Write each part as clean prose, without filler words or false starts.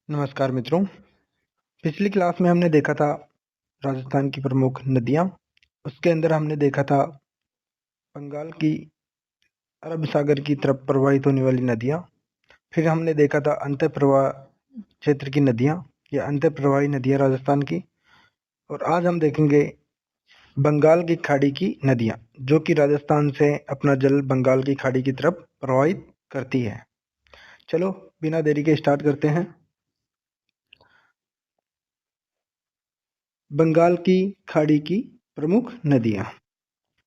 नमस्कार मित्रों। पिछली क्लास में हमने देखा था राजस्थान की प्रमुख नदियाँ। उसके अंदर हमने देखा था बंगाल की अरब सागर की तरफ प्रवाहित होने वाली नदियाँ। फिर हमने देखा था अंतः प्रवाह क्षेत्र की नदियाँ या अंतः प्रवाही नदियाँ राजस्थान की। और आज हम देखेंगे बंगाल की खाड़ी की नदियाँ, जो कि राजस्थान से अपना जल बंगाल की खाड़ी की तरफ प्रवाहित करती है। चलो बिना देरी के स्टार्ट करते हैं। बंगाल की खाड़ी की प्रमुख नदियाँ।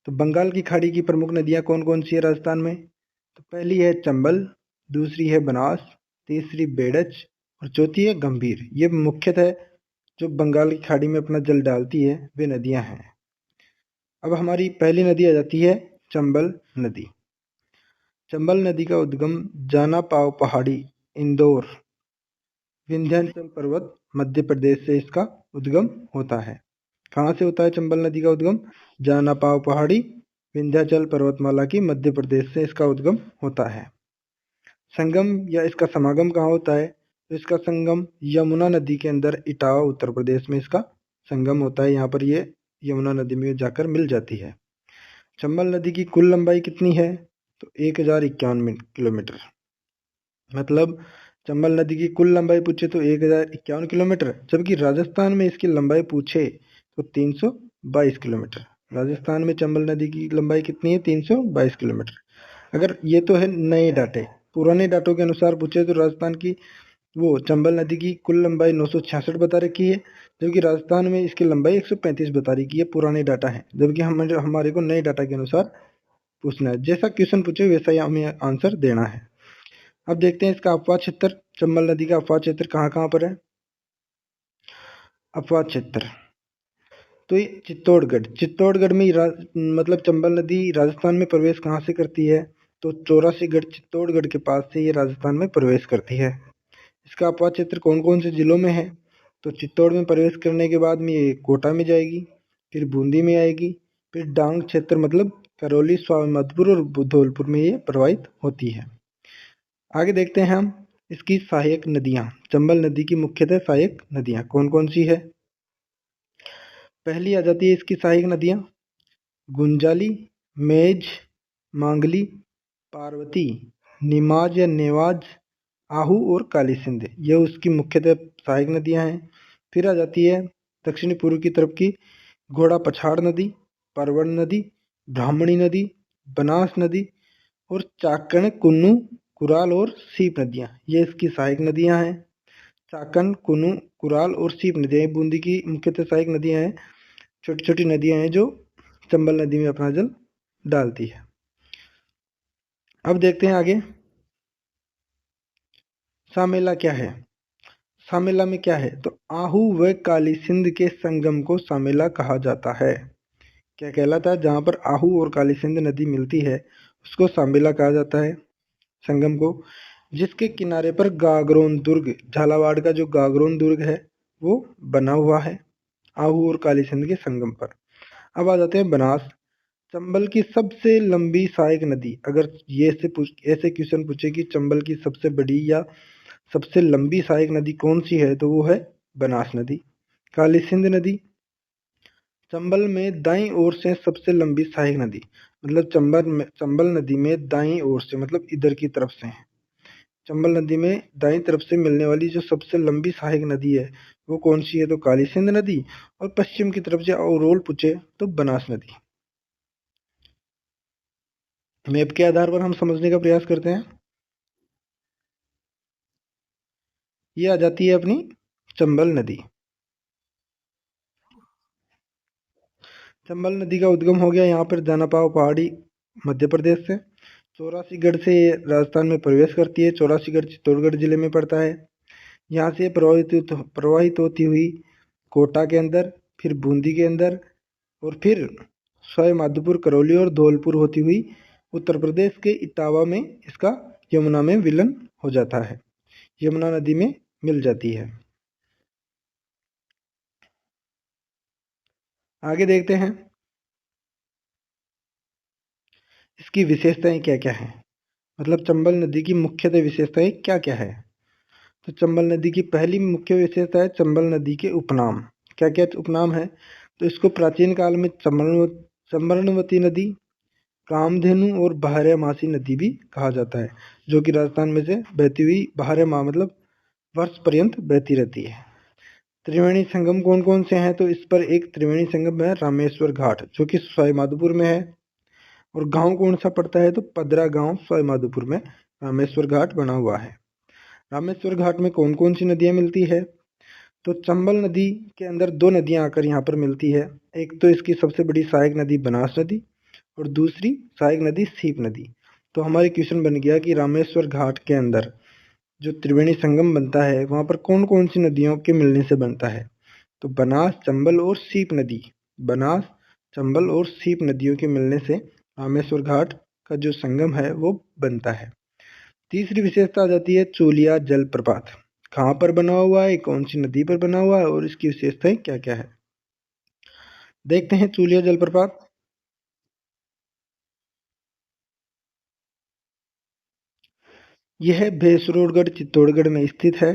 तो बंगाल की खाड़ी की प्रमुख नदियाँ कौन कौन सी है राजस्थान में? तो पहली है चंबल, दूसरी है बनास, तीसरी बेड़च और चौथी है गंभीर। ये मुख्यतः जो बंगाल की खाड़ी में अपना जल डालती है वे नदियाँ हैं। अब हमारी पहली नदी आ जाती है चंबल नदी। चंबल नदी का उद्गम जाना पाव पहाड़ी, इंदौर, विंध्याचल पर्वत, मध्य प्रदेश से इसका उद्गम होता है। कहाँ से होता है चंबल नदी का उद्गम? जाना पाव पहाड़ी, विंध्याचल पर्वतमाला की मध्य प्रदेश से इसका उद्गम होता है। संगम या इसका समागम कहाँ होता है? तो इसका संगम यमुना नदी के अंदर इटावा, उत्तर प्रदेश में इसका संगम होता है। यहाँ पर ये यमुना नदी में जाकर मिल जाती है। चंबल नदी की कुल लंबाई कितनी है? तो 1051 किलोमीटर। मतलब चंबल नदी की कुल लंबाई पूछे तो 1051 किलोमीटर, जबकि राजस्थान में इसकी लंबाई पूछे तो 322 किलोमीटर। राजस्थान में चंबल नदी की लंबाई कितनी है? 322 किलोमीटर। अगर ये तो है नए डाटे, पुराने डाटों के अनुसार पूछे तो राजस्थान की वो चंबल नदी की कुल लंबाई 966 बता रखी है, जबकि राजस्थान में इसकी लंबाई 135 बता रखी है। पुराने डाटा है, जबकि हमारे को नए डाटा के अनुसार पूछना है। जैसा क्वेश्चन पूछे वैसा ही हमें आंसर देना है। अब देखते हैं इसका अपवाद क्षेत्र। चंबल नदी का अपवाद क्षेत्र कहाँ कहाँ पर है? अपवाद क्षेत्र तो ये चित्तौड़गढ़ में मतलब चंबल नदी राजस्थान में प्रवेश कहाँ से करती है? तो 84गढ़ चित्तौड़गढ़ के पास से ये राजस्थान में प्रवेश करती है। इसका अपवाद क्षेत्र कौन कौन से जिलों में है? तो चित्तौड़ में प्रवेश करने के बाद में ये कोटा में जाएगी, फिर बूंदी में आएगी, फिर डांग क्षेत्र मतलब करौली, स्वामीनाथपुर और धौलपुर में ये प्रवाहित होती है। आगे देखते हैं हम इसकी सहायक नदियाँ। चंबल नदी की मुख्यतः सहायक नदियाँ कौन कौन सी है? पहली आ जाती है इसकी सहायक नदियाँ गुंजाली, मेज, मांगली, पार्वती, निमाज या नेवाज, आहू और काली सिंध। ये उसकी मुख्यतः सहायक नदियाँ हैं। फिर आ जाती है दक्षिणी पूर्व की तरफ की घोड़ा पछाड़ नदी, परवण नदी, ब्राह्मणी नदी, बनास नदी और चाकण, कुन्नू, कुराल और सीप नदियाँ। ये इसकी सहायक नदियाँ हैं। चाकण, कुन्नू, कुराल और सीप नदियाँ बूंदी की मुख्यतः सहायक नदियाँ हैं। छोटी छोटी नदियाँ हैं जो चंबल नदी में अपना जल डालती है। अब देखते हैं आगे सामेला क्या है। सामेला में क्या है? तो आहू व काली सिंध के संगम को सामेला कहा जाता है। क्या कहलाता है? जहाँ पर आहू और काली सिंध नदी मिलती है उसको सामेला कहा जाता है, संगम को। जिसके किनारे पर गागरोन दुर्ग, झालावाड़ का जो गागरोन दुर्ग है वो बना हुआ है आहू और काली सिंध के संगम पर। अब आ जाते हैं बनास। चंबल की सबसे लंबी सहायक नदी। अगर ये ऐसे क्वेश्चन पूछे कि चंबल की सबसे बड़ी या सबसे लंबी सहायक नदी कौन सी है, तो वो है बनास नदी। काली सिंध नदी चंबल में दाईं ओर से सबसे लंबी सहायक नदी, मतलब चंबल नदी में दाईं ओर से मतलब इधर की तरफ से है। चंबल नदी में दाईं तरफ से मिलने वाली जो सबसे लंबी सहायक नदी है वो कौन सी है? तो काली सिंध नदी। और पश्चिम की तरफ से ओवरऑल पूछे तो बनास नदी। मैप के आधार पर हम समझने का प्रयास करते हैं। ये आ जाती है अपनी चंबल नदी। चंबल नदी का उद्गम हो गया यहाँ पर जानापाव पहाड़ी, मध्य प्रदेश से। 84गढ़ से ये राजस्थान में प्रवेश करती है। 84गढ़ चित्तौड़गढ़ जिले में पड़ता है। यहाँ से प्रवाहित होती हुई कोटा के अंदर, फिर बूंदी के अंदर और फिर सवाई माधोपुर, करौली और धौलपुर होती हुई उत्तर प्रदेश के इटावा में इसका यमुना में विलीन हो जाता है, यमुना नदी में मिल जाती है। आगे देखते हैं इसकी विशेषताएं क्या क्या हैं, मतलब चंबल नदी की मुख्यतः विशेषताएं क्या क्या है। तो चंबल नदी की पहली मुख्य विशेषता है चंबल नदी के उपनाम। क्या क्या उपनाम है? तो इसको प्राचीन काल में चंबरणवती नदी, कामधेनु और बारहमासी नदी भी कहा जाता है, जो कि राजस्थान में से बहती हुई बारह मतलब वर्ष पर्यंत बहती रहती है। त्रिवेणी संगम कौन कौन से हैं? तो इस पर एक त्रिवेणी संगम है रामेश्वर घाट, जो कि सवाईमाधोपुर में है। और गांव कौन सा पड़ता है? तो पदरा गांव सवाईमाधोपुर में रामेश्वर घाट बना हुआ है। रामेश्वर घाट में कौन कौन सी नदियां मिलती है? तो चंबल नदी के अंदर दो नदियां आकर यहाँ पर मिलती है। एक तो इसकी सबसे बड़ी सहायक नदी बनास नदी और दूसरी सहायक नदी सीप नदी। तो हमारे क्वेश्चन बन गया कि रामेश्वर घाट के अंदर जो त्रिवेणी संगम बनता है वहाँ पर कौन कौन सी नदियों के मिलने से बनता है? तो बनास, चंबल और सीप नदी, बनास, चंबल और सीप नदियों के मिलने से रामेश्वर घाट का जो संगम है वो बनता है। तीसरी विशेषता आ जाती है चूलिया जलप्रपात। कहाँ पर बना हुआ है, कौन सी नदी पर बना हुआ है और इसकी विशेषताएं क्या क्या है? देखते हैं चूलिया जलप्रपात। यह भैंसरोडगढ़ चित्तौड़गढ़ में स्थित है।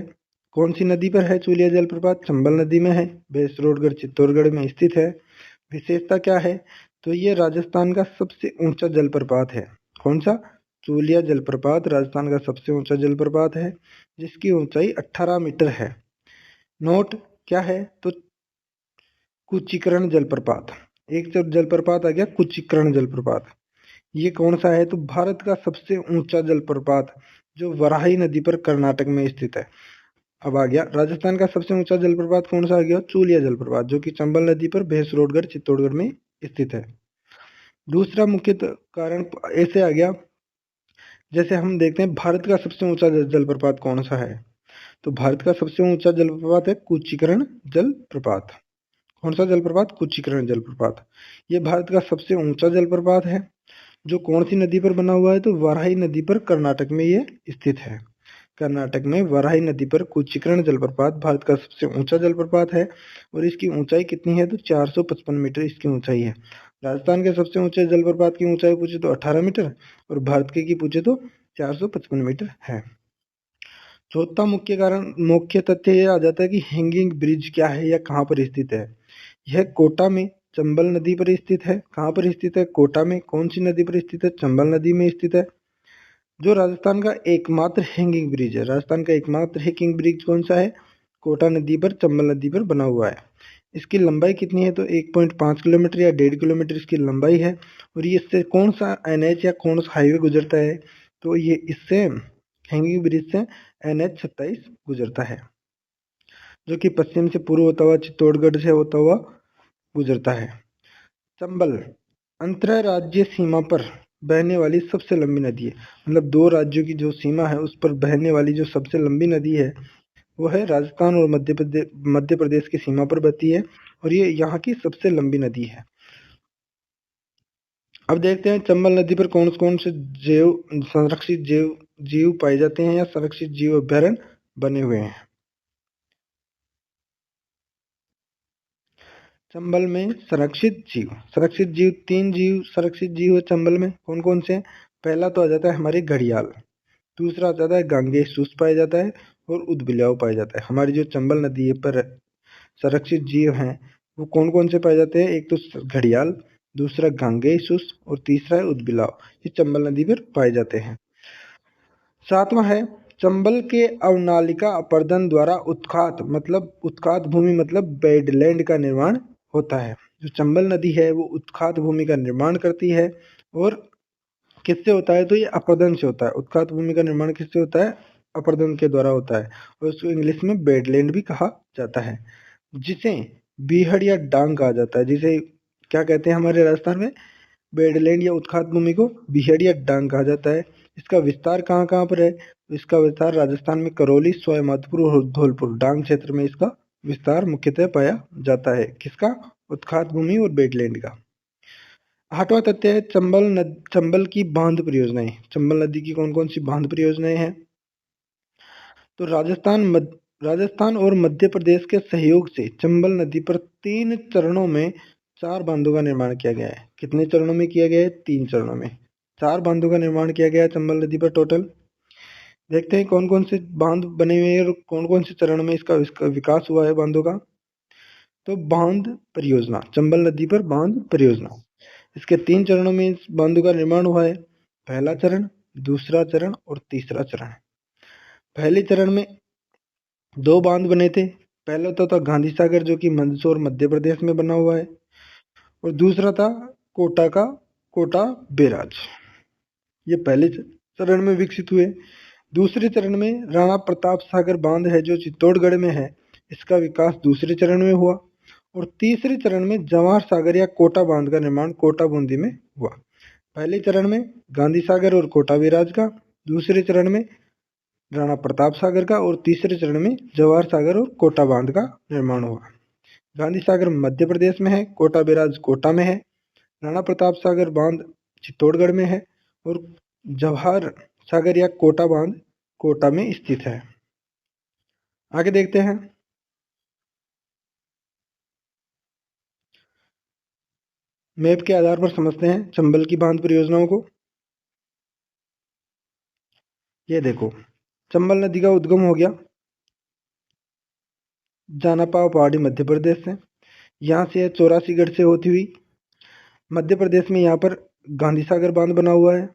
कौन सी नदी पर है चूलिया जलप्रपात? चंबल नदी में है, भैंसरोडगढ़ चित्तौड़गढ़ में स्थित है। विशेषता क्या है? तो ये राजस्थान का सबसे ऊंचा जलप्रपात है। कौन सा? चूलिया जलप्रपात राजस्थान का सबसे ऊंचा जलप्रपात है, जिसकी ऊंचाई 18 मीटर है। नोट क्या है? तो कुचिकरण जलप्रपात, एक जलप्रपात आ गया कुचिकरण जलप्रपात। ये कौन सा है? तो भारत का सबसे ऊंचा जलप्रपात जो वराही नदी पर कर्नाटक में स्थित है। अब आ गया राजस्थान का सबसे ऊंचा जलप्रपात कौन सा आ गया? चूलिया जलप्रपात, जो कि चंबल नदी पर भैंसरोडगढ़ चित्तौड़गढ़ में स्थित है। दूसरा मुख्य कारण ऐसे आ गया, जैसे हम देखते हैं भारत का सबसे ऊंचा जलप्रपात कौन सा है? तो भारत का सबसे ऊंचा जलप्रपात है कुचिकरण जलप्रपात। कौन सा जलप्रपात? कुचिकरण जलप्रपात। ये भारत का सबसे ऊंचा जलप्रपात है, जो कौन सी नदी पर बना हुआ है? तो वाराही नदी पर कर्नाटक में ये स्थित है। कर्नाटक में वाराही नदी पर कुचिकरण जलप्रपात भारत का सबसे ऊंचा जलप्रपात है और इसकी ऊंचाई कितनी है? तो 455 मीटर इसकी ऊंचाई है। राजस्थान के सबसे ऊंचे जलप्रपात की ऊंचाई पूछे तो 18 मीटर और भारत के की पूछे तो 455 मीटर है। चौथा मुख्य तथ्य यह आ जाता है कि हैंगिंग ब्रिज क्या है या कहाँ पर स्थित है? यह कोटा में चंबल नदी पर स्थित है। कहाँ पर स्थित है? कोटा में। कौन सी नदी पर स्थित है? चंबल नदी में स्थित है। जो राजस्थान का एकमात्र हैंगिंग ब्रिज है, राजस्थान का एकमात्र हैंगिंग ब्रिज कौन सा है? कोटा नदी पर, चंबल नदी पर बना हुआ है। इसकी लंबाई कितनी है? तो 1.5 किलोमीटर या 1.5 किलोमीटर इसकी लंबाई है। और ये इससे कौन सा NH या कौन सा हाईवे गुजरता है? तो ये इससे हैंगिंग ब्रिज से NH 27 गुजरता है, जो कि पश्चिम से पूर्व होता हुआ चित्तौड़गढ़ से होता हुआ गुजरता है। चंबल अंतरराज्यीय सीमा पर बहने वाली सबसे लंबी नदी है। मतलब दो राज्यों की जो सीमा है उस पर बहने वाली जो सबसे लंबी नदी है वो है राजस्थान और मध्य प्रदेश की सीमा पर बहती है और ये यहाँ की सबसे लंबी नदी है। अब देखते हैं चंबल नदी पर कौन कौन से संरक्षित जीव पाए जाते हैं या संरक्षित जीव अभ्यारण्य बने हुए हैं। चंबल में संरक्षित जीव 3 जीव संरक्षित जीव है चंबल में। कौन कौन से? पहला तो आ जाता है हमारी घड़ियाल, दूसरा आ जाता है गांगेय पाया जाता है और उदबिलाव पाया जाता है। हमारी जो चंबल नदी पर संरक्षित जीव हैं वो कौन कौन से पाए जाते हैं? एक तो घड़ियाल, दूसरा गांगेय और तीसरा है उदबिलाव। ये चंबल नदी पर पाए जाते हैं। सातवां है चंबल के अवनालिका अपर्दन द्वारा उत्खात भूमि मतलब बेडलैंड का निर्माण होता है। जो चंबल नदी है वो उत्खात भूमि का निर्माण करती है और किससे होता है? तो ये अपर्दन से होता है। उत्खात भूमि का निर्माण किससे होता है? अपर्दन के द्वारा होता है और उसको इंग्लिश में बेडलैंड भी कहा जाता है, जिसे बीहड़ या डांग कहा जाता है। जिसे क्या कहते हैं हमारे राजस्थान में? बेडलैंड या उत्खात भूमि को बीहड़ या डांग कहा जाता है। इसका विस्तार कहाँ कहाँ पर है? इसका विस्तार राजस्थान में करौली, सवाईमाधोपुर और धौलपुर डांग क्षेत्र में इसका विस्तार मुख्यतः पाया जाता है। किसका? उत्खात भूमि और बेडलैंड का। आठवां तथ्य है चंबल की बांध परियोजनाएं। चंबल नदी की कौन कौन सी बांध परियोजनाएं हैं? तो राजस्थान और मध्य प्रदेश के सहयोग से चंबल नदी पर 3 चरणों में 4 बांधों का निर्माण किया गया है। कितने चरणों में किया गया है? 3 चरणों में 4 बांधों का निर्माण किया गया है चंबल नदी पर टोटल। देखते हैं कौन कौन से बांध बने हुए हैं और कौन कौन से चरण में इसका विकास हुआ है बांधों का। तो बांध परियोजना, चंबल नदी पर बांध परियोजना, इसके 3 चरणों में इस बांधों का निर्माण हुआ है। पहला चरण, दूसरा चरण और तीसरा चरण। पहले चरण में 2 बांध बने थे। पहला तो था गांधी सागर जो कि मंदसौर मध्य प्रदेश में बना हुआ है, और दूसरा था कोटा का कोटा बैराज। ये पहले चरण में विकसित हुए। दूसरे चरण में राणा प्रताप सागर बांध है जो चित्तौड़गढ़ में है, इसका विकास दूसरे चरण में हुआ। और तीसरे चरण में जवाहर सागर या कोटा बांध का निर्माण कोटा बूंदी में हुआ। पहले चरण में गांधी सागर और कोटा बैराज का, दूसरे चरण में राणा प्रताप सागर का, और तीसरे चरण में जवाहर सागर और कोटा बांध का निर्माण हुआ। गांधी सागर मध्य प्रदेश में है, कोटा बैराज कोटा में है, राणा प्रताप सागर बांध चित्तौड़गढ़ में है, और जवाहर सागर या कोटा बांध कोटा में स्थित है। आगे देखते हैं। मैप के आधार पर समझते हैं चंबल की बांध परियोजनाओं को। ये देखो, चंबल नदी का उद्गम हो गया जानापाव पहाड़ी मध्य प्रदेश से। यहाँ से 84गढ़ से होती हुई मध्य प्रदेश में यहाँ पर गांधी सागर बांध बना हुआ है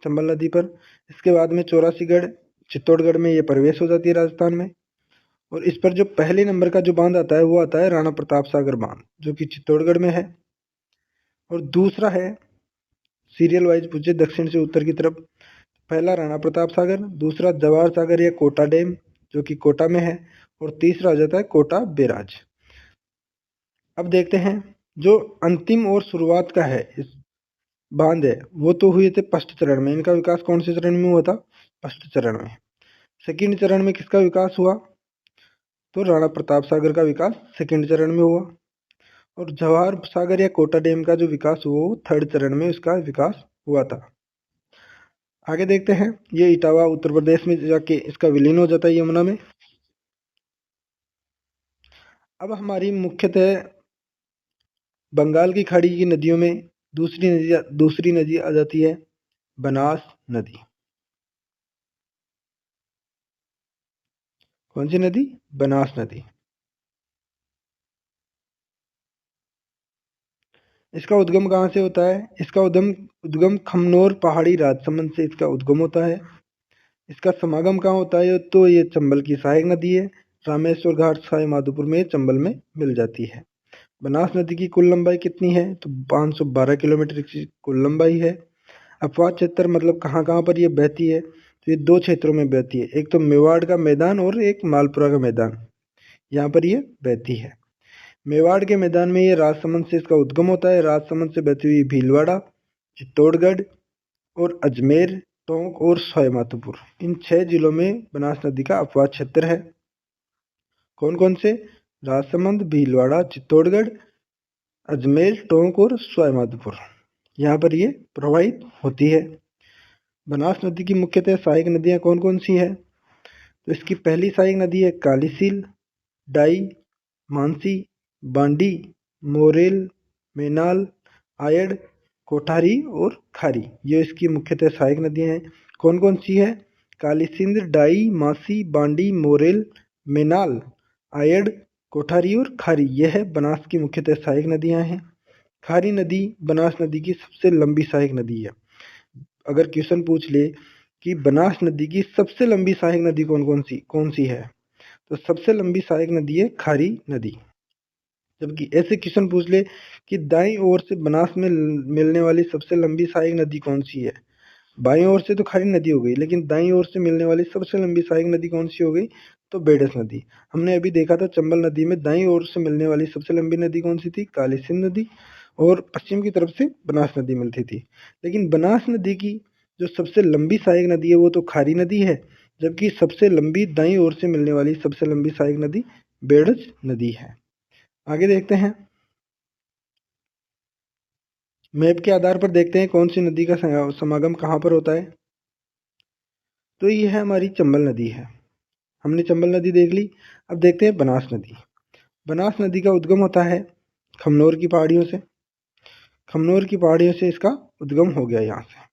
चंबल नदी पर। इसके बाद में 84गढ़ चित्तौड़गढ़ में ये प्रवेश हो जाती है राजस्थान में। और इस पर जो पहले नंबर का जो बांध आता है वो आता है राणा प्रताप सागर बांध जो कि चित्तौड़गढ़ में है। और दूसरा है, सीरियल वाइज पूछे दक्षिण से उत्तर की तरफ, पहला राणा प्रताप सागर, दूसरा जवाहर सागर या कोटा डैम जो कि कोटा में है, और तीसरा आ जाता है कोटा बैराज। अब देखते हैं जो अंतिम और शुरुआत का है इस बांध है वो तो हुए थे फर्स्ट चरण में। इनका विकास कौन से चरण में हुआ था? फर्स्ट चरण में। सेकंड चरण में किसका विकास हुआ? तो राणा प्रताप सागर का विकास सेकंड चरण में हुआ। और जवाहर सागर या कोटा डैम का जो विकास हुआ वो थर्ड चरण में उसका विकास हुआ था। आगे देखते हैं। ये इटावा उत्तर प्रदेश में जाके इसका विलीन हो जाता है यमुना में। अब हमारी मुख्यतः बंगाल की खाड़ी की नदियों में दूसरी नदी आ जाती है बनास नदी। कौन सी नदी? बनास नदी। इसका उद्गम कहाँ से होता है? इसका उद्गम खमनोर पहाड़ी राजसमंद से इसका उद्गम होता है। इसका समागम कहाँ होता है? तो ये चंबल की सहायक नदी है, रामेश्वर घाट सवाई माधोपुर में चंबल में मिल जाती है। बनास नदी की कुल लंबाई कितनी है? तो 512 किलोमीटर की कुल लंबाई है। अपवाद क्षेत्र मतलब कहाँ कहाँ पर ये बहती है? तो ये 2 क्षेत्रों में बहती है, एक तो मेवाड़ का मैदान और एक मालपुरा का मैदान, यहाँ पर ये बहती है। मेवाड़ के मैदान में ये राजसमंद से इसका उद्गम होता है। राजसमंद से बहती हुई भीलवाड़ा, चित्तौड़गढ़ और अजमेर, टोंक और सवाईमाधोपुर, इन 6 जिलों में बनास नदी का अपवाद क्षेत्र है। कौन कौन से? राजसमंद, भीलवाड़ा, चित्तौड़गढ़, अजमेर, टोंक और सवाईमाधोपुर, यहाँ पर ये प्रवाहित होती है। बनास नदी की मुख्यतः सहायक नदियाँ कौन कौन सी है? तो इसकी पहली सहायक नदी है कालीसील, डाई, मानसी, बांडी, मोरेल, मेनाल, आयड़, कोठारी और खारी, ये इसकी मुख्यतः सहायक नदियाँ हैं। कौन कौन सी है? काली सिंध, डाई, मासी, बांडी, मोरेल, मेनाल, आयड़, कोठारी और खारी, यह है बनास की मुख्यतः सहायक नदियाँ हैं। खारी नदी बनास नदी की सबसे लंबी सहायक नदी है। अगर क्वेश्चन पूछ ले कि बनास नदी की सबसे लंबी सहायक नदी कौन सी है, तो सबसे लंबी सहायक नदी है खारी नदी। जबकि ऐसे क्वेश्चन पूछ ले कि दाईं ओर से बनास में मिलने वाली सबसे लंबी सहायक नदी कौन सी है, बाईं ओर से तो खारी नदी हो गई, लेकिन दाईं ओर से मिलने वाली सबसे लंबी सहायक नदी कौन सी हो गई? तो बेडस नदी। हमने अभी देखा था चंबल नदी में दाईं ओर से मिलने वाली सबसे लंबी नदी कौन सी थी? काली सिंध नदी। और पश्चिम की तरफ से बनास नदी मिलती थी। लेकिन बनास नदी की जो सबसे लंबी सहायक नदी है वो तो खारी नदी है, जबकि सबसे लंबी दाईं ओर से मिलने वाली सबसे लंबी सहायक नदी बेडस नदी है। आगे देखते हैं। मैप के आधार पर देखते हैं कौन सी नदी का समागम कहाँ पर होता है। तो ये है हमारी चंबल नदी है। हमने चंबल नदी देख ली। अब देखते हैं बनास नदी। बनास नदी का उद्गम होता है खमनोर की पहाड़ियों से। खमनोर की पहाड़ियों से इसका उद्गम हो गया यहाँ से।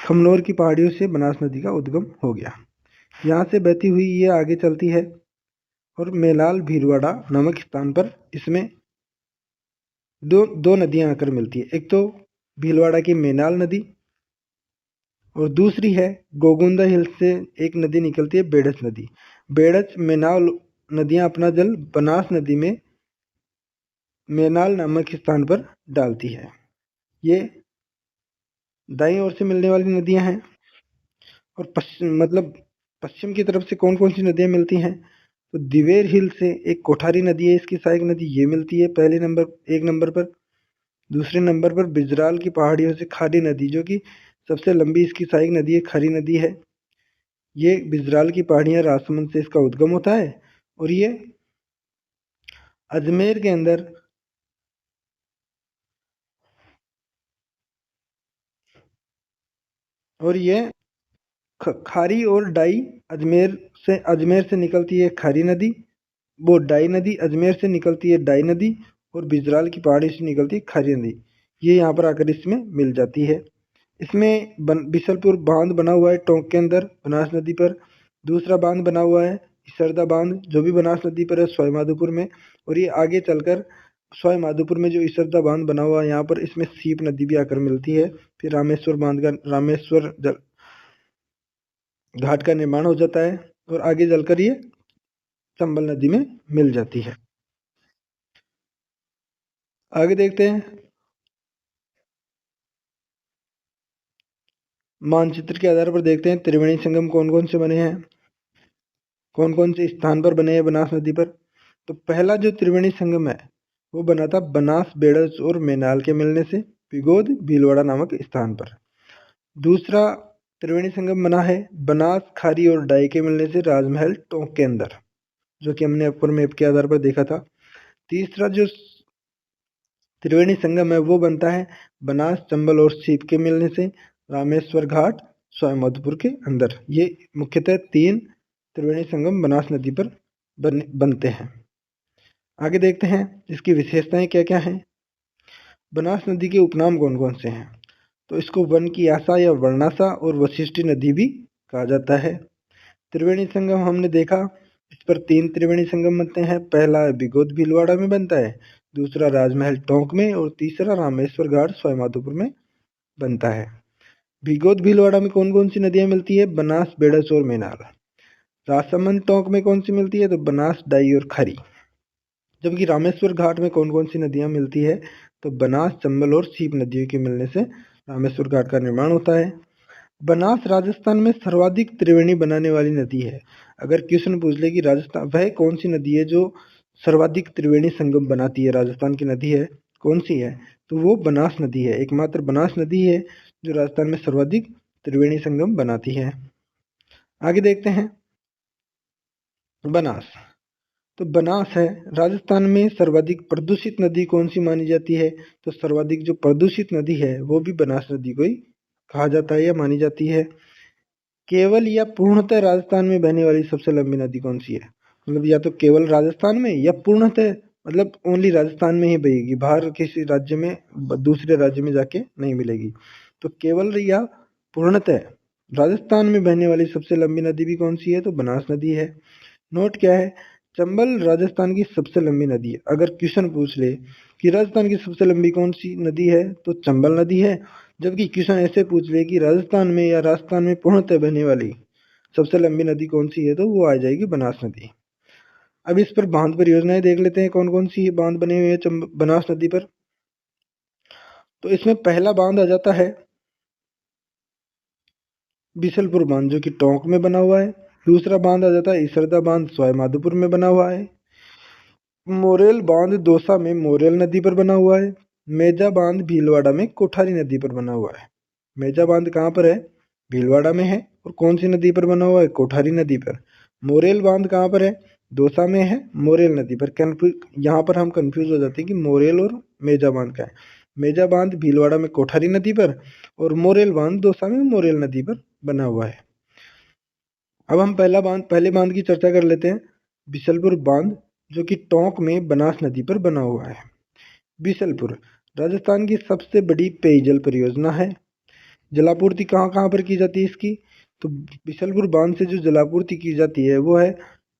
खमनोर की पहाड़ियों से बनास नदी का उद्गम हो गया। यहाँ से बहती हुई ये आगे चलती है और मेलाल भीलवाड़ा नामक स्थान पर इसमें दो नदियां आकर मिलती है। एक तो भीलवाड़ा की मेनाल नदी और दूसरी है गोगुंदा हिल्स से एक नदी निकलती है, बेड़च नदी। बेड़च मेनाल नदियां अपना जल बनास नदी में मेनाल नामक स्थान पर डालती है। ये दाईं ओर से मिलने वाली नदियां हैं। और पश्चिम की तरफ से कौन कौन सी नदियां मिलती हैं, तो दिवेर हिल से एक कोठारी नदी है, इसकी सहायक नदी ये मिलती है एक नंबर पर। दूसरे नंबर पर बिजराल की पहाड़ियों से खारी नदी, जो कि सबसे लंबी इसकी सहायक नदी है, खारी नदी है। ये बिजराल की पहाड़ियां राजसमंद से इसका उद्गम होता है और ये अजमेर के अंदर और ये खारी और डाई अजमेर से निकलती है खारी नदी, वो डाई नदी अजमेर से निकलती है डाई नदी, और बिजराल की पहाड़ी से निकलती है खारी नदी। ये यहाँ पर आकर इसमें मिल जाती है। इसमें बिसलपुर बांध बना हुआ है टोंक के अंदर बनास नदी पर। दूसरा बांध बना हुआ है इसरदा बांध, जो भी बनास नदी पर है सवाई माधोपुर में। और ये आगे चलकर सवाई माधोपुर में जो इसरदा बांध बना हुआ है यहाँ पर, इसमें सीप नदी भी आकर मिलती है। फिर रामेश्वर घाट का निर्माण हो जाता है और आगे चलकर ये चंबल नदी में मिल जाती है। आगे देखते हैं। मानचित्र के आधार पर देखते हैं त्रिवेणी संगम कौन कौन से बने हैं, कौन कौन से स्थान पर बने हैं बनास नदी पर। तो पहला जो त्रिवेणी संगम है वो बना था बनास बेड़स और मेनाल के मिलने से पिगोद भीलवाड़ा नामक स्थान पर। दूसरा त्रिवेणी संगम बना है बनास खारी और डाई के मिलने से राजमहल टोंक के अंदर, जो कि हमने अपर मैप के आधार पर देखा था। तीसरा जो त्रिवेणी संगम है वो बनता है बनास चंबल और सीप के मिलने से रामेश्वर घाट सवाई माधोपुर के अंदर। ये मुख्यतः 3 त्रिवेणी संगम बनास नदी पर बनते हैं। आगे देखते हैं इसकी विशेषताएं क्या क्या हैं। बनास नदी के उपनाम कौन कौन से हैं, तो इसको वन की आशा या वर्णाशा और वशिष्ठी नदी भी कहा जाता है। त्रिवेणी संगम हमने देखा, इस पर 3 त्रिवेणी संगम बनते हैं। पहला बिगोद भीलवाड़ा में बनता है, दूसरा राजमहल टोंक में और तीसरा रामेश्वर घाट सवाई माधोपुर में बनता है। बिगोद भीलवाड़ा में कौन कौन सी नदियां मिलती है, बनास बेड़स और मेनाल। राजसमंद टोंक में कौन सी मिलती है, तो बनास डाई और खरी। जबकि रामेश्वर घाट में कौन कौन सी नदियां मिलती है, तो बनास चंबल और सीप नदियों के मिलने से रामेश्वर घाट का निर्माण होता है। बनास राजस्थान में सर्वाधिक त्रिवेणी बनाने वाली नदी है। अगर क्वेश्चन पूछ ले कि राजस्थान वह कौन सी नदी है जो सर्वाधिक त्रिवेणी संगम बनाती है, राजस्थान की नदी है कौन सी है, तो वो बनास नदी है। एकमात्र बनास नदी है जो राजस्थान में सर्वाधिक त्रिवेणी संगम बनाती है। आगे देखते हैं बनास। तो बनास है राजस्थान में सर्वाधिक प्रदूषित नदी कौन सी मानी जाती है, तो सर्वाधिक जो प्रदूषित नदी है वो भी बनास नदी को ही कहा जाता है या मानी जाती है। केवल या पूर्णतः राजस्थान में बहने वाली सबसे लंबी नदी कौन सी है, मतलब या तो केवल राजस्थान में या पूर्णतः मतलब ओनली राजस्थान में ही बहेगी, बाहर किसी राज्य में दूसरे राज्य में जाके नहीं मिलेगी। तो केवल या पूर्णतः राजस्थान में बहने वाली सबसे लंबी नदी भी कौन सी है, तो बनास नदी है। नोट क्या है, चंबल राजस्थान की सबसे लंबी नदी है। अगर क्वेश्चन पूछ ले कि राजस्थान की सबसे लंबी कौन सी नदी है, तो चंबल नदी है। जबकि क्वेश्चन ऐसे पूछ ले कि राजस्थान में या राजस्थान में पूर्णतः बहने वाली सबसे लंबी नदी कौन सी है, तो वो आ जाएगी बनास नदी। अब इस पर बांध परियोजनाएं देख लेते हैं कौन कौन सी बांध बने हुए हैं बनास नदी पर। तो इसमें पहला बांध आ जाता है बिसलपुर बांध, जो कि टोंक में बना हुआ है। दूसरा बांध आ जाता है इसरदा बांध, सवाई माधोपुर में बना हुआ है। मोरेल बांध दौसा में मोरेल नदी पर बना हुआ है। मेजा बांध भीलवाड़ा में कोठारी नदी पर बना हुआ है। मेजा बांध कहाँ पर है, भीलवाड़ा में है। और कौन सी नदी पर बना हुआ है, कोठारी नदी पर। मोरेल बांध कहाँ पर है, दौसा में है, मोरेल नदी पर। यहाँ पर हम कंफ्यूज हो जाते हैं कि मोरेल और मेजा बांध का है। मेजा बांध भीलवाड़ा में कोठारी नदी पर और मोरेल बांध दौसा में मोरेल नदी पर बना हुआ है। अब हम पहले बांध की चर्चा कर लेते हैं, बिसलपुर बांध, जो कि टोंक में बनास नदी पर बना हुआ है। बिसलपुर राजस्थान की सबसे बड़ी पेयजल परियोजना है। जलापूर्ति कहाँ कहाँ पर की जाती है इसकी? तो बिशलपुर बांध से जो जलापूर्ति की जाती है वो है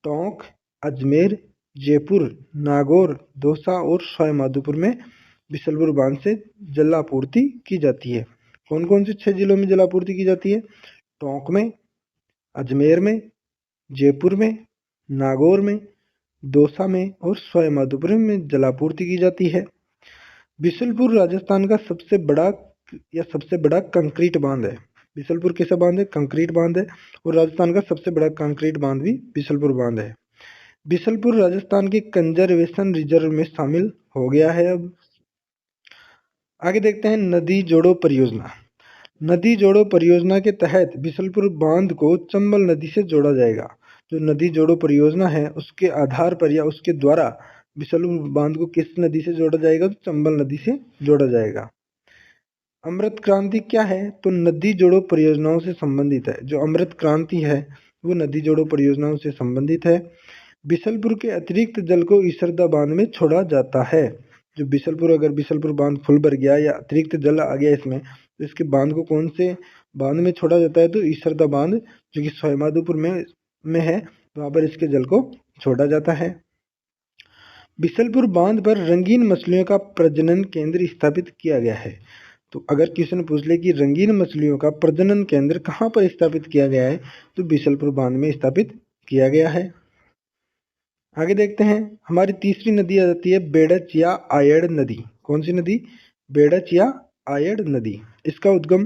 टोंक, अजमेर, जयपुर, नागौर, दौसा और सवाईमाधोपुर में बिशलपुर बांध से जलापूर्ति की जाती है। कौन कौन से 6 जिलों में जलापूर्ति की जाती है? टोंक में, अजमेर में, जयपुर में, नागौर में, दौसा में और सवाईमाधोपुर में जलापूर्ति की जाती है। बिशलपुर राजस्थान का सबसे बड़ा कंक्रीट बांध है। बिशलपुर कैसा बांध है? कंक्रीट बांध है और राजस्थान का सबसे बड़ा कंक्रीट बांध भी बिशलपुर बांध है। बिशलपुर राजस्थान के कंजर्वेशन रिजर्व में शामिल हो गया है। अब आगे देखते हैं नदी जोड़ो परियोजना। नदी जोड़ो परियोजना के तहत बिशलपुर बांध को चंबल नदी से जोड़ा जाएगा। जो नदी जोड़ो परियोजना है उसके आधार पर या उसके द्वारा बिशलपुर बांध को किस नदी से जोड़ा जाएगा? तो चंबल नदी से जोड़ा जाएगा। अमृत क्रांति क्या है? तो नदी जोड़ो परियोजनाओं से संबंधित है। जो अमृत क्रांति है वो नदी जोड़ो परियोजनाओं से संबंधित है। बिशलपुर के अतिरिक्त जल को ईसरदा बांध में छोड़ा जाता है। जो अगर बिशलपुर बांध फुल भर गया या अतिरिक्त जल आ गया इसमें, तो इसके बांध को कौन से बांध में छोड़ा जाता है? तो ईसरदा बांध जो कि सवाईमाधोपुर में है, वहां पर इसके जल को छोड़ा जाता है। बिशलपुर बांध पर रंगीन मछलियों का प्रजनन केंद्र स्थापित किया गया है। तो अगर किसी ने पूछ ले कि रंगीन मछलियों का प्रजनन केंद्र कहाँ पर स्थापित किया गया है, तो बिशलपुर बांध में स्थापित किया गया है। आगे देखते हैं, हमारी तीसरी नदी आ जाती है बेड़च या आयड़ नदी। कौन सी नदी? बेड़च या आयड़ नदी। इसका उद्गम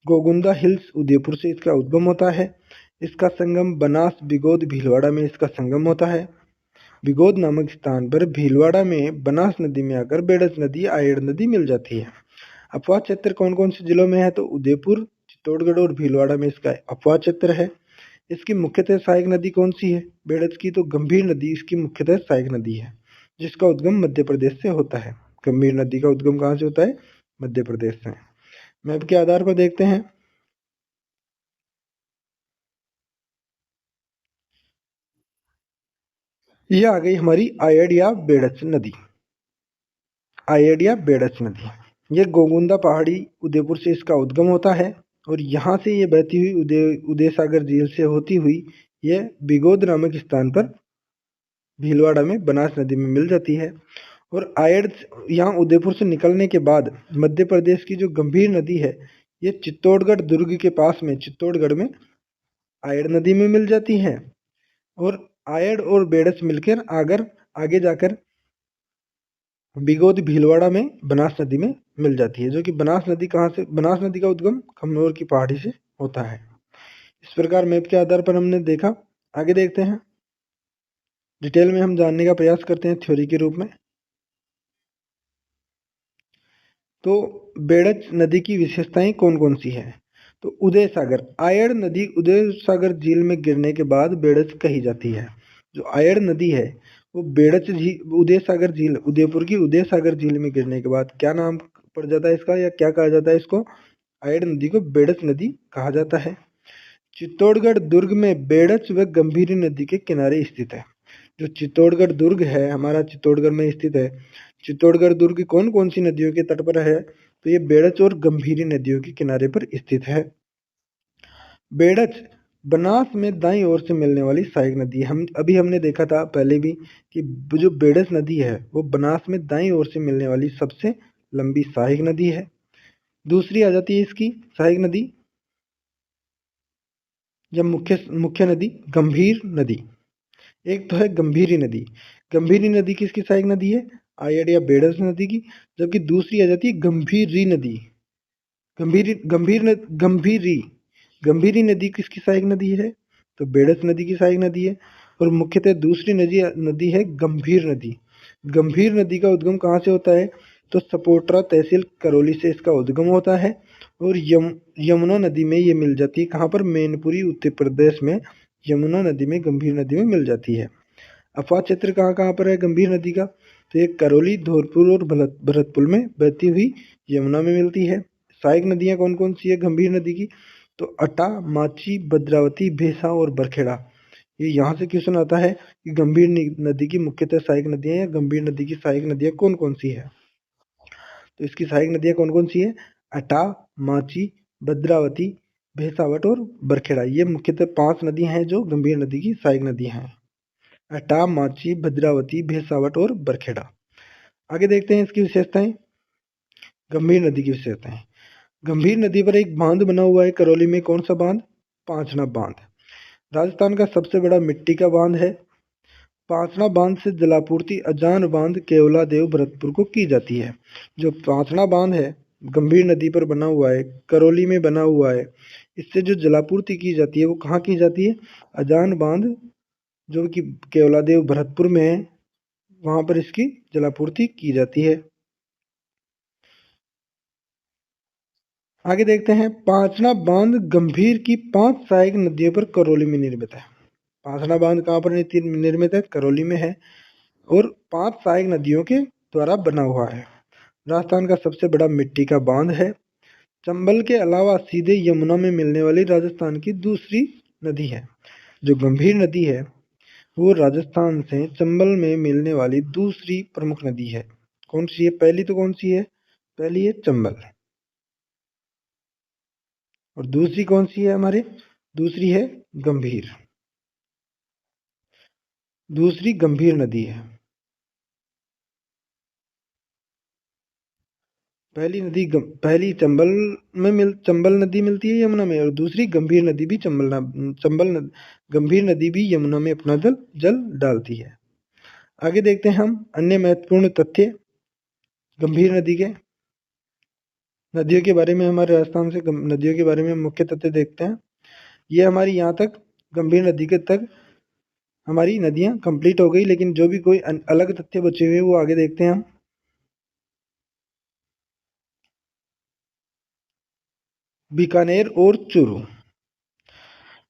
गोगुंदा हिल्स उदयपुर से इसका उद्गम होता है। इसका संगम बनास, बिगोद, भीलवाड़ा में इसका संगम होता है। बिगोद नामक स्थान पर भीलवाड़ा में बनास नदी में आकर बेड़च नदी, आयड़ नदी मिल जाती है। अपवाह क्षेत्र कौन कौन से जिलों में है? तो उदयपुर, चित्तौड़गढ़ और भीलवाड़ा में इसका अपवाह क्षेत्र है। इसकी मुख्यतः सहायक नदी कौन सी है बेड़च की? तो गंभीर नदी इसकी मुख्यतः सहायक नदी है, जिसका उद्गम मध्य प्रदेश से होता है। गंभीर नदी का उद्गम कहाँ से होता है? मध्य प्रदेश से। मैप के आधार पर देखते हैं। यह आ गई हमारी आयड़ या बेड़च नदी। आयड़ या बेड़च नदी यह गोगुंदा पहाड़ी उदयपुर से इसका उद्गम होता है और यहाँ से ये बहती हुई उदय सागर झील से होती हुई यह बिगोद नामक स्थान पर भीलवाड़ा में बनास नदी में मिल जाती है। और आयड़ यहाँ उदयपुर से निकलने के बाद मध्य प्रदेश की जो गंभीर नदी है ये चित्तौड़गढ़ दुर्ग के पास में चित्तौड़गढ़ में आयड़ नदी में मिल जाती है। और आयड़ और बेड़च मिलकर आगे जाकर बिगोद भीलवाड़ा में बनास नदी में मिल जाती है। जो कि बनास नदी कहाँ से? बनास नदी का उद्गम खमनोर की पहाड़ी से होता है। इस प्रकार मैप के आधार पर हमने देखा। आगे देखते हैं, डिटेल में हम जानने का प्रयास करते हैं थ्योरी के रूप में। तो बेड़च नदी की विशेषताएं कौन कौन सी हैं? तो उदय सागर, आयड़ नदी उदय सागर झील में गिरने के बाद बेड़च कही जाती है। जो आयड़ नदी है वो बेड़च झील, उदय सागर झील, उदयपुर की उदय सागर झील में गिरने के बाद क्या नाम पड़ जाता है इसका, या क्या कहा जाता है इसको? आयड़ नदी को बेड़च नदी कहा जाता है। चित्तौड़गढ़ दुर्ग में बेड़च व गंभीरी नदी के किनारे स्थित है। जो चित्तौड़गढ़ दुर्ग है हमारा चित्तौड़गढ़ में स्थित है। चित्तौड़गढ़ दुर्ग कौन कौन सी नदियों के तट पर है? तो ये बेड़च और गंभीरी नदियों के किनारे पर स्थित है। बेड़च बनास में दाईं ओर से मिलने वाली सहायक नदी है। हमने देखा था पहले भी कि जो बेड़च नदी है वो बनास में दाईं ओर से मिलने वाली सबसे लंबी सहायक नदी है। दूसरी आ जाती है इसकी सहायक नदी या मुख्य नदी गंभीर नदी। एक तो है गंभीरी नदी। गंभीरी नदी किसकी सहायक नदी है? आयड़ या बेड़च नदी की। जबकि दूसरी आ जाती है गंभीरी नदी। गंभीरी नदी किसकी सहायक नदी है? तो बेड़च नदी की सहायक नदी है। और मुख्यतः दूसरी नदी है गंभीर नदी। गंभीर नदी का उद्गम कहाँ से होता है? तो सपोट्रा तहसील करौली से इसका उद्गम होता है और यमुना नदी में ये मिल जाती है। कहाँ पर? मैनपुरी उत्तर प्रदेश में यमुना नदी में गंभीर नदी में मिल जाती है। अफवाह क्षेत्र कहाँ कहाँ पर है गंभीर नदी का? तो ये करौली, धौलपुर और भरतपुर में बहती हुई यमुना में मिलती है। सहायक नदियाँ कौन कौन सी है गंभीर नदी की? तो अटा, माची, भद्रावती, भेसा और बरखेड़ा। ये यहाँ से क्वेश्चन आता है कि गंभीर नदी की मुख्यतः सहायक नदियाँ या गंभीर नदी की सहायक नदियाँ कौन कौन सी है? तो इसकी सहायक नदियाँ कौन कौन सी है? अटा, माची, भद्रावती, भैंसावट और बरखेड़ा। ये मुख्यतः 5 नदियां हैं जो गंभीर नदी की सहायक नदियां हैं। अटा, माची, भद्रावती, भैंसावट और बरखेड़ा। आगे देखते हैं इसकी विशेषताएं। गंभीर नदी की विशेषताएं। गंभीर नदी पर एक बांध बना हुआ है करौली में। कौन सा बांध? पांचना बांध। राजस्थान का सबसे बड़ा मिट्टी का बांध है। पांचना बांध से जलापूर्ति अजान बांध, केवलादेव, भरतपुर को की जाती है। जो पांचना बांध है गंभीर नदी पर बना हुआ है, करौली में बना हुआ है, इससे जो जलापूर्ति की जाती है वो कहाँ की जाती है? अजान बांध जो कि केवलादेव भरतपुर में है, वहां पर इसकी जलापूर्ति की जाती है। आगे देखते हैं। पांचना बांध गंभीर की 5 सहायक नदियों पर करौली में निर्मित है। पांचना बांध कहाँ पर निर्मित है? करौली में है और 5 सहायक नदियों के द्वारा बना हुआ है। राजस्थान का सबसे बड़ा मिट्टी का बांध है। चंबल के अलावा सीधे यमुना में मिलने वाली राजस्थान की दूसरी नदी है। जो गंभीर नदी है वो राजस्थान से चंबल में मिलने वाली दूसरी प्रमुख नदी है। कौन सी है? पहली तो कौन सी है? पहली है चंबल। और दूसरी कौन सी है हमारे? दूसरी है गंभीर। दूसरी गंभीर नदी है। पहली चंबल नदी मिलती है यमुना में, और दूसरी गंभीर नदी भी गंभीर नदी भी यमुना में अपना जल डालती है। आगे देखते हैं हम अन्य महत्वपूर्ण तथ्य गंभीर नदी के। नदियों के बारे में, हमारे राजस्थान से नदियों के बारे में मुख्य तथ्य देखते हैं। ये हमारी यहाँ तक गंभीर नदी के तक हमारी नदियाँ कंप्लीट हो गई, लेकिन जो भी कोई अलग तथ्य बचे हुए वो आगे देखते हैं हम। बीकानेर और चूरू।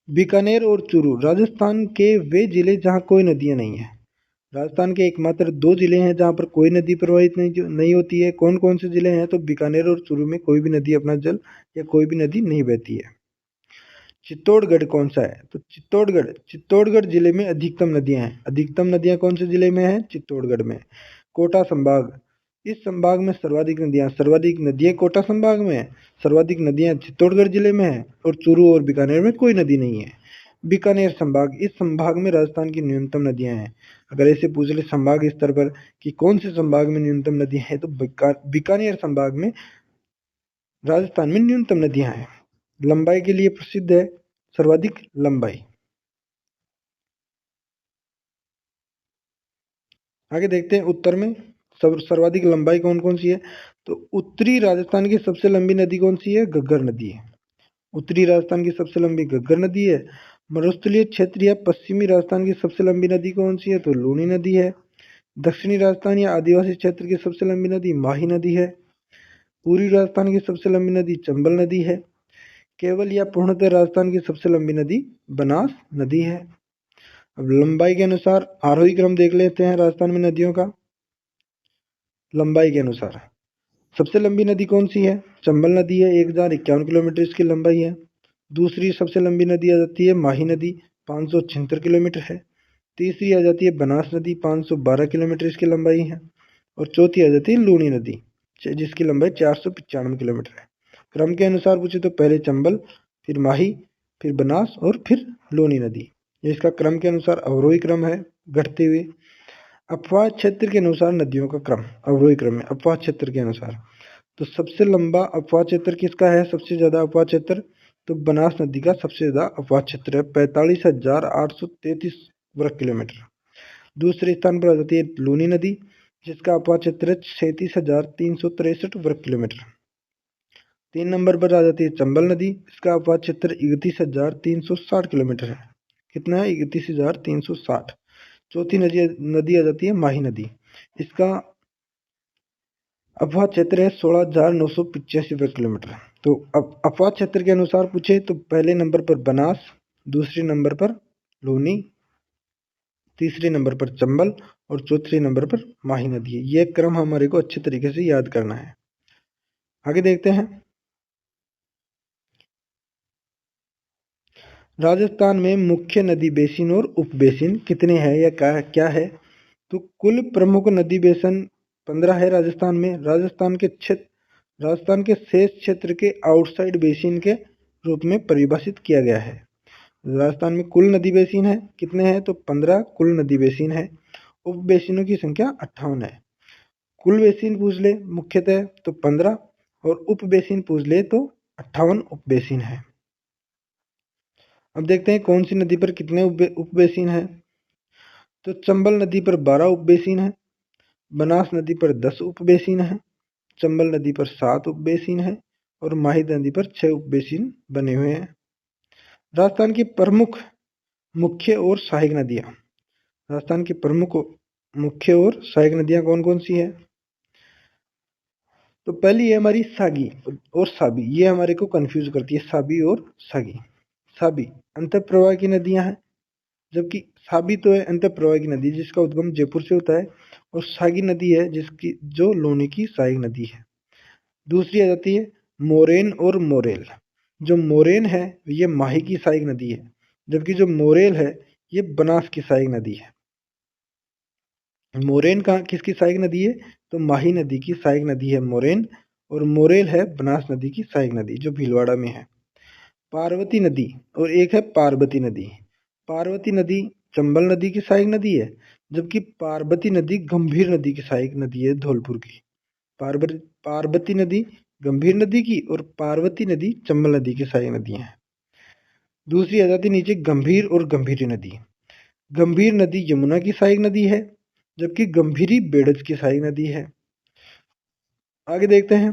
बीकानेर और चूरू राजस्थान के वे जिले जहाँ कोई नदियाँ नहीं है। राजस्थान के एकमात्र 2 जिले हैं जहाँ पर कोई नदी प्रवाहित नहीं होती है। कौन कौन से जिले हैं? तो बीकानेर और चूरू में कोई भी नदी अपना जल या कोई भी नदी नहीं बहती है। चित्तौड़गढ़ कौन सा है? तो चित्तौड़गढ़ जिले में अधिकतम नदियां हैं। अधिकतम नदियां कौन से जिले में है? चित्तौड़गढ़ में। कोटा संभाग, इस संभाग में सर्वाधिक नदियां कोटा संभाग में है। सर्वाधिक नदियां चित्तौड़गढ़ जिले में है और चूरू और बीकानेर में कोई नदी नहीं है। बीकानेर संभाग, इस संभाग में राजस्थान की न्यूनतम नदियां हैं। अगर ऐसे पूछ ले संभाग स्तर पर कि कौन से संभाग में न्यूनतम नदियां हैं, तो बीकानेर संभाग में राजस्थान में न्यूनतम नदियां हैं। लंबाई के लिए प्रसिद्ध है, सर्वाधिक लंबाई। आगे देखते हैं उत्तर में सर्वाधिक लंबाई कौन कौन सी है। तो उत्तरी राजस्थान की सबसे लंबी नदी कौन सी है? घग्गर नदी है। उत्तरी राजस्थान की सबसे लंबी घग्गर नदी है। मरुस्थलीय क्षेत्र या पश्चिमी राजस्थान की सबसे लंबी नदी कौन सी है? तो लूनी नदी है। दक्षिणी राजस्थान या आदिवासी क्षेत्र की सबसे लंबी नदी माही नदी है। पूर्वी राजस्थान की सबसे लंबी नदी चंबल नदी है। केवल या पूर्णतः राजस्थान की सबसे लंबी नदी बनास नदी है। अब लंबाई के अनुसार आरोही क्रम देख लेते हैं राजस्थान में नदियों का। लंबाई के अनुसार सबसे लंबी नदी कौन सी है? चंबल नदी है, 1051 किलोमीटर इसकी लंबाई है। दूसरी सबसे लंबी नदी आ जाती है माही नदी, 576 किलोमीटर है। तीसरी आ जाती है बनास नदी, 512 किलोमीटर इसकी लंबाई है। और चौथी आ जाती है लूनी नदी, जिसकी लंबाई 495 किलोमीटर है। क्रम के अनुसार पूछे तो पहले चंबल, फिर माही, फिर बनास और फिर लूनी नदी। ये इसका क्रम के अनुसार अवरोही क्रम है, घटते हुए। अपवाह क्षेत्र के अनुसार नदियों का क्रम अवरोही क्रम है, अपवाह क्षेत्र के अनुसार। तो सबसे लंबा अपवाह क्षेत्र किसका है? सबसे ज्यादा अपवाह क्षेत्र तो बनास नदी का सबसे ज्यादा अपवाह क्षेत्र है, 45,833 वर्ग किलोमीटर। दूसरे स्थान पर आ जाती है लूनी नदी, जिसका अपवाह क्षेत्र है 37,363 वर्ग किलोमीटर। 3 नंबर पर आ जाती है चंबल नदी, इसका अपवाह क्षेत्र 31,360 किलोमीटर है। कितना है? 31,360। चौथी नदी आ जाती है माही नदी, इसका अपवाह क्षेत्र है 16,985 वर्ग किलोमीटर। तो अब अपवाह क्षेत्र के अनुसार पूछे तो पहले नंबर पर बनास, दूसरे नंबर पर लूनी, तीसरे नंबर पर चंबल और चौथे नंबर पर माही नदी है। यह क्रम हमारे को अच्छे तरीके से याद करना है। आगे देखते हैं। राजस्थान में मुख्य नदी बेसिन और उप बेसिन कितने हैं या क्या है? तो कुल प्रमुख नदी बेसिन 15 है राजस्थान में। राजस्थान के शेष क्षेत्र के आउटसाइड बेसिन के रूप में परिभाषित किया गया है। राजस्थान में कुल नदी बेसिन है कितने हैं, तो 15 कुल नदी बेसिन है। उप बेसिनों की संख्या 58 है। कुल बेसिन पूछ ले मुख्यतः तो 15 और उप बेसिन पूछ ले तो 58 उप बेसिन है। अब देखते हैं कौन सी नदी पर कितने उप बेसिन है। तो चंबल नदी पर 12 उप बेसिन है, बनास नदी पर 10 उप बेसिन है, चंबल नदी पर 7 उप बेसिन है और माही नदी पर 6 उप बेसिन बने हुए हैं। राजस्थान की प्रमुख मुख्य और सहायक नदियाँ। राजस्थान की प्रमुख मुख्य और सहायक नदियाँ कौन कौन सी है। तो पहली है हमारी सागी और साबी, ये हमारे को कंफ्यूज करती है, साबी और सागी। साबी अंतःप्रवाह की नदियां हैं, जबकि साबी तो है अंतःप्रवाह की नदी जिसका उद्गम जयपुर से होता है, और सागी नदी है जिसकी जो लोनी की सहायक नदी है। दूसरी आ जाती है मोरेन और मोरेल। जो मोरेन है ये माही की सहायक नदी है, जबकि जो मोरेल है ये बनास की सहायक नदी है। मोरेन कहाँ किसकी सहायक नदी है, तो माही नदी की सहायक नदी है मोरेन, और मोरेल है बनास नदी की सहायक नदी जो भीलवाड़ा में है। पार्वती नदी और एक है पार्वती नदी। पार्वती नदी चंबल नदी की सहायक नदी है, जबकि पार्वती नदी गंभीर नदी की सहायक नदी है धौलपुर की। पार्वती नदी गंभीर नदी की और पार्वती नदी चंबल नदी की सहायक नदी है। दूसरी आ जाती नीचे गंभीर और गंभीरी नदी। गंभीर नदी यमुना की सहायक नदी है, जबकि गंभीरी बेड़ज की सहायक नदी है। आगे देखते हैं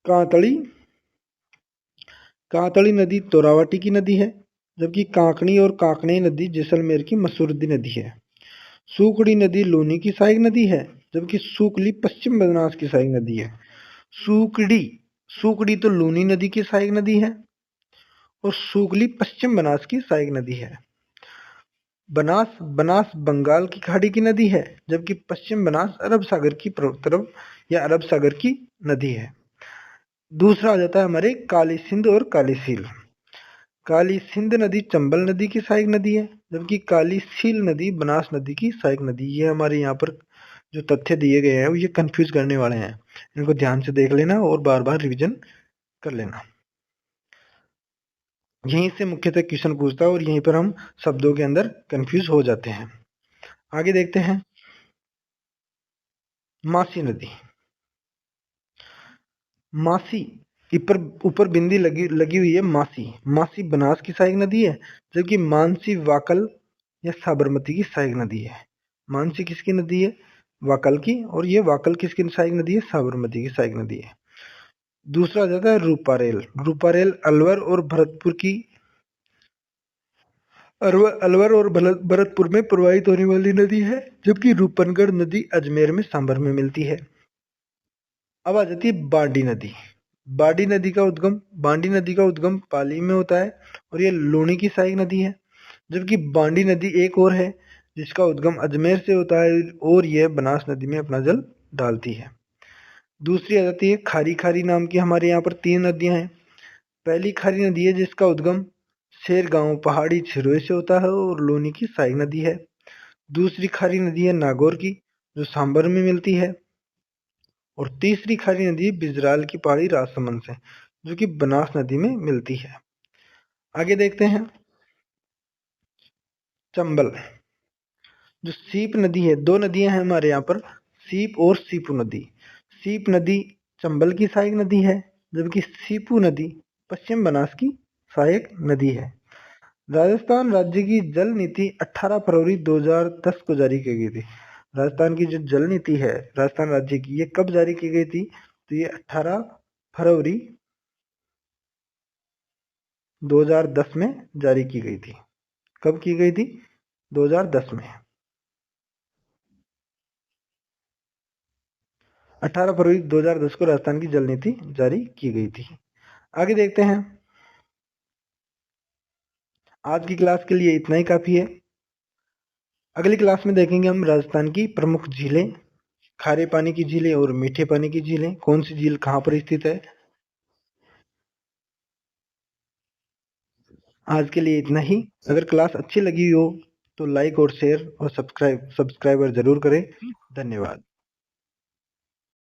कांतड़ी। कांतड़ी नदी तोरावटी की नदी है, जबकि कांकणी और कांकणे नदी जैसलमेर की मसूरदी नदी है। सूकड़ी नदी लूनी की सहायक नदी है, जबकि सूकली पश्चिम बनास की सहायक नदी है। सूकड़ी सूकड़ी तो लूनी नदी की सहायक नदी है और सूकली पश्चिम बनास की सहायक नदी है। बनास बनास बंगाल की खाड़ी की नदी है, जबकि पश्चिम बनास अरब सागर की तरफ या अरब सागर की नदी है। दूसरा आ जाता है हमारे काली सिंध और काली सील। काली सिंध नदी चंबल नदी की सहायक नदी है, जबकि काली सील नदी बनास नदी की सहायक नदी। ये हमारे यहाँ पर जो तथ्य दिए गए हैं वो ये कंफ्यूज करने वाले हैं, इनको ध्यान से देख लेना और बार बार रिवीजन कर लेना। यहीं से मुख्यतः क्वेश्चन पूछता है और यहीं पर हम शब्दों के अंदर कंफ्यूज हो जाते हैं। आगे देखते हैं मासी नदी। मासी ऊपर ऊपर बिंदी लगी हुई है मासी। मासी बनास की सहायक नदी है, जबकि मानसी वाकल या साबरमती की सहायक नदी है। मानसी किसकी नदी है, वाकल की, और ये वाकल किसकी सहायक नदी है, साबरमती की सहायक नदी है। दूसरा आ जाता है रूपारेल। रूपारेल अलवर और भरतपुर में प्रवाहित होने वाली नदी है, जबकि रूपनगढ़ नदी अजमेर में सांभर में मिलती है। अब आ जाती है बांडी नदी। बांडी नदी का उद्गम पाली में होता है और ये लूनी की सहायक नदी है, जबकि बांडी नदी एक और है जिसका उद्गम अजमेर से होता है और यह बनास नदी में अपना जल डालती है। दूसरी आ जाती है खारी। खारी नाम की हमारे यहाँ पर 3 नदियां हैं। पहली खारी नदी है जिसका उद्गम शेरगांव पहाड़ी छिरोए से होता है और लूनी की सहायक नदी है। दूसरी खारी नदी है नागौर की जो सांबर में मिलती है, और तीसरी खारी नदी बिजराल की पहाड़ी राजसमंद से जो कि बनास नदी में मिलती है। आगे देखते हैं चंबल। जो सीप नदी है, 2 नदियां हैं हमारे यहाँ पर, सीप और सीपू नदी। सीप नदी चंबल की सहायक नदी है, जबकि सीपू नदी पश्चिम बनास की सहायक नदी है। राजस्थान राज्य की जल नीति 18 फरवरी 2010 को जारी की गई थी। राजस्थान की जो जल नीति है राजस्थान राज्य की, ये कब जारी की गई थी, तो ये 18 फरवरी 2010 में जारी की गई थी। कब की गई थी, 2010 में। 18 फरवरी 2010 को राजस्थान की जल नीति जारी की गई थी। आगे देखते हैं। आज की क्लास के लिए इतना ही काफी है। अगली क्लास में देखेंगे हम राजस्थान की प्रमुख झीलें, खारे पानी की झीलें और मीठे पानी की झीलें, कौन सी झील कहाँ पर स्थित है। आज के लिए इतना ही। अगर क्लास अच्छी लगी हो तो लाइक और शेयर और सब्सक्राइबर जरूर करें। धन्यवाद।